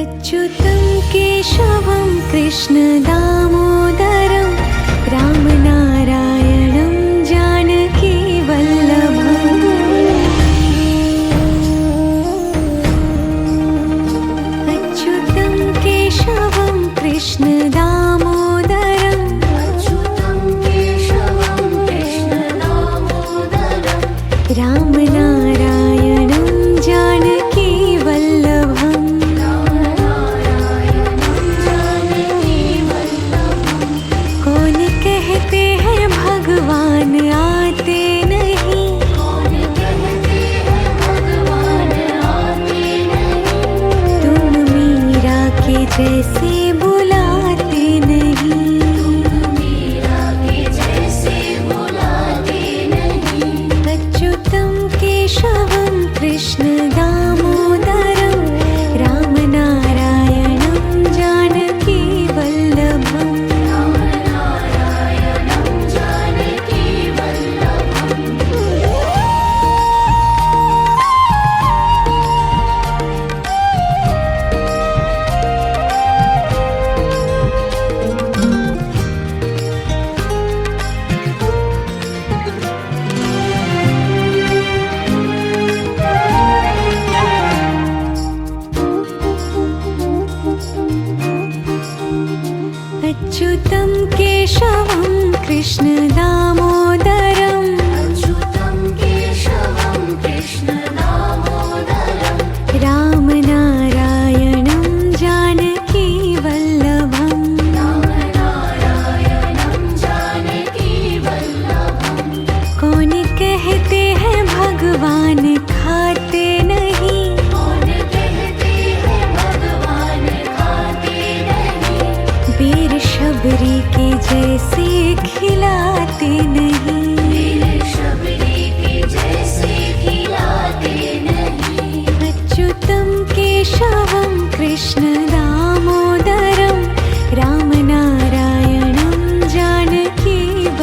अच्युतं केशवं कृष्णदामोदरं रामनारायणं जानकीवल्लभम्। अच्युतं केशवं कृष्णदामोदरं रामनारायणं जानकीवल्लभम्। कौन कहते हैं भगवान आते नहीं, तुम मीरा के जैसे बुलाते नहीं। अच्युतं केशवं कृष्णदामोदरं रामनारायणं जानकीवल्लभम्। अच्युतं केशवं कृष्णदामोदरं रामनारायणं जानकीवल्लभम्। कौन कहते हैं भगवान खाते नहीं, वीर शबरी के जैसे खिलाते नहीं। अच्युतं केशवं कृष्णदामोदरं रामनारायणं जानकीवल्लभम्।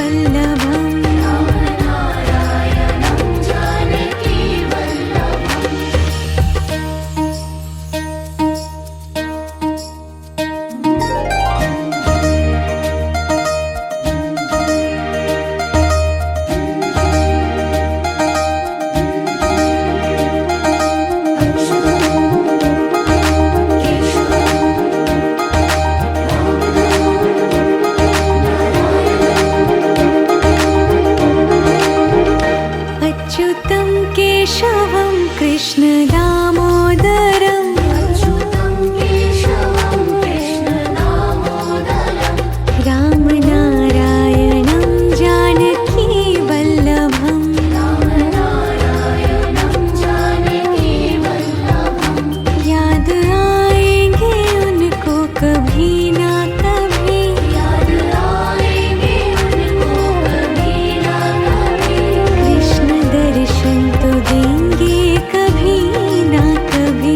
अच्युतं केशवं कृष्णदामोदरं रामनारायणं जानकीवल्लभम्। याद आएंगे उनको कभी ना कभी, कृष्ण दर्शन तो देंगे कभी ना कभी।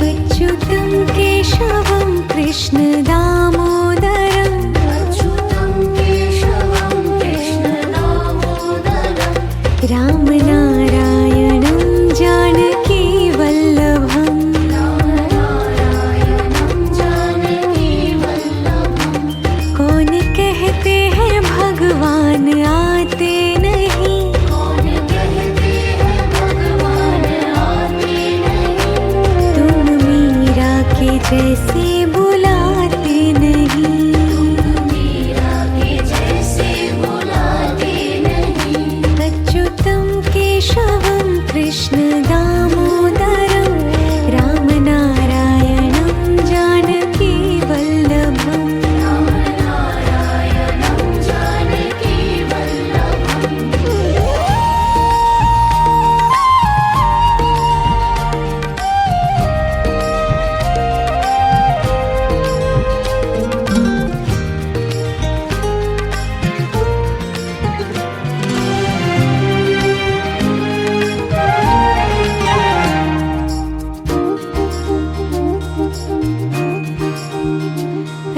अच्युतं केशवं कृष्णदामोदरं रामनारायणं जानकीवल्लभम्। कौन कहते हैं भगवान आते नहीं, तुम मीरा के जैसे बुलाते नहीं। अच्युतं केशवं कृष्णदामोदरं रामनारायणं जानकीवल्लभम्।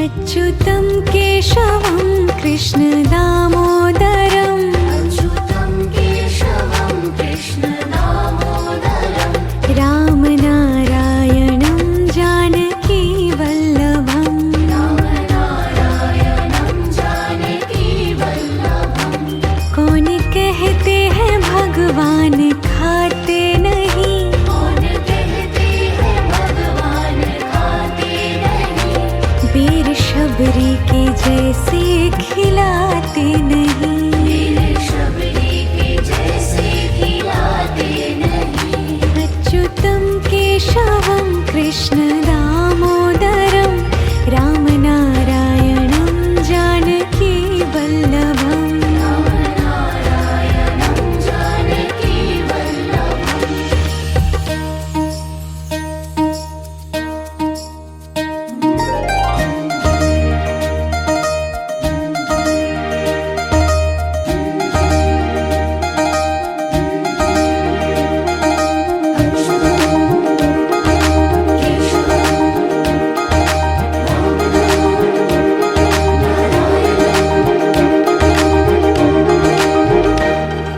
अच्युतं केशवं कृष्णदामोदरं अच्युतं केशवं कृष्णदामोदरं कृष्ण दामोदरं रामनारायणं जानकी वल्लभम्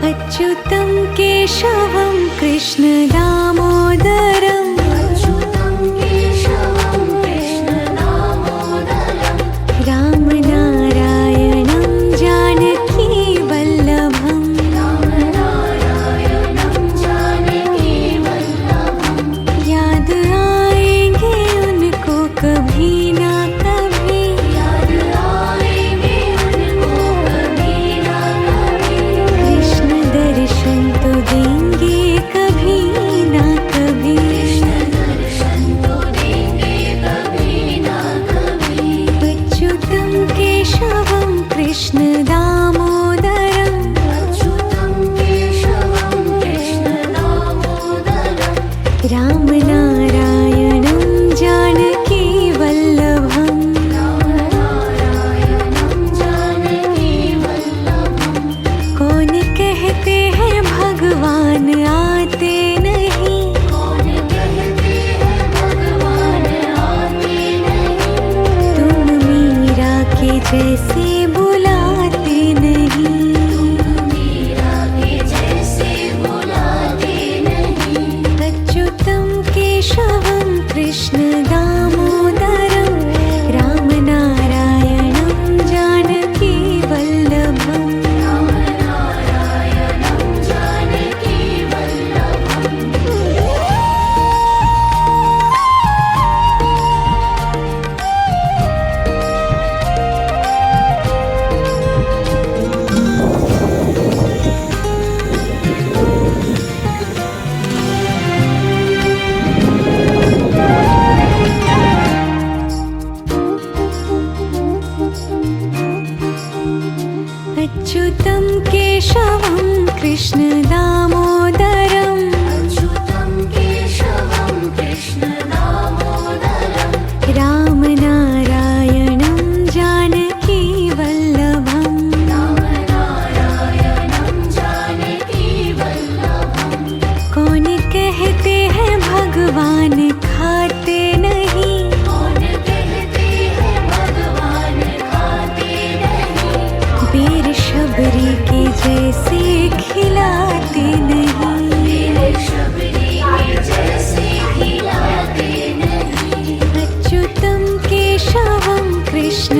अच्युतं केशवं कृष्ण दामोदरं रामनारायणं जानकी वल्लभम् याद आएंगे उनको कभी ना कभी कृष्ण दर्शन तो देंगे कभी ना कभी अच्युतं केशवं कृष्ण दामोदरं रामनारायणं जानकी वल्लभम् कौन कहते हैं भगवान आते नहीं तुम मीरा के जैसे बुलाते नहीं अच्युतं केशवं कृष्ण दामोदरं रामनारायणं जानकी वल्लभम् अच्युतं केशवं कृष्ण दामोदरं रामनारायणं जानकी वल्लभम् कौन कहते हैं भगवान खाते नहीं बेर शबरी के जैसे खिलाते नहीं अच्युतं केशवं कृष्ण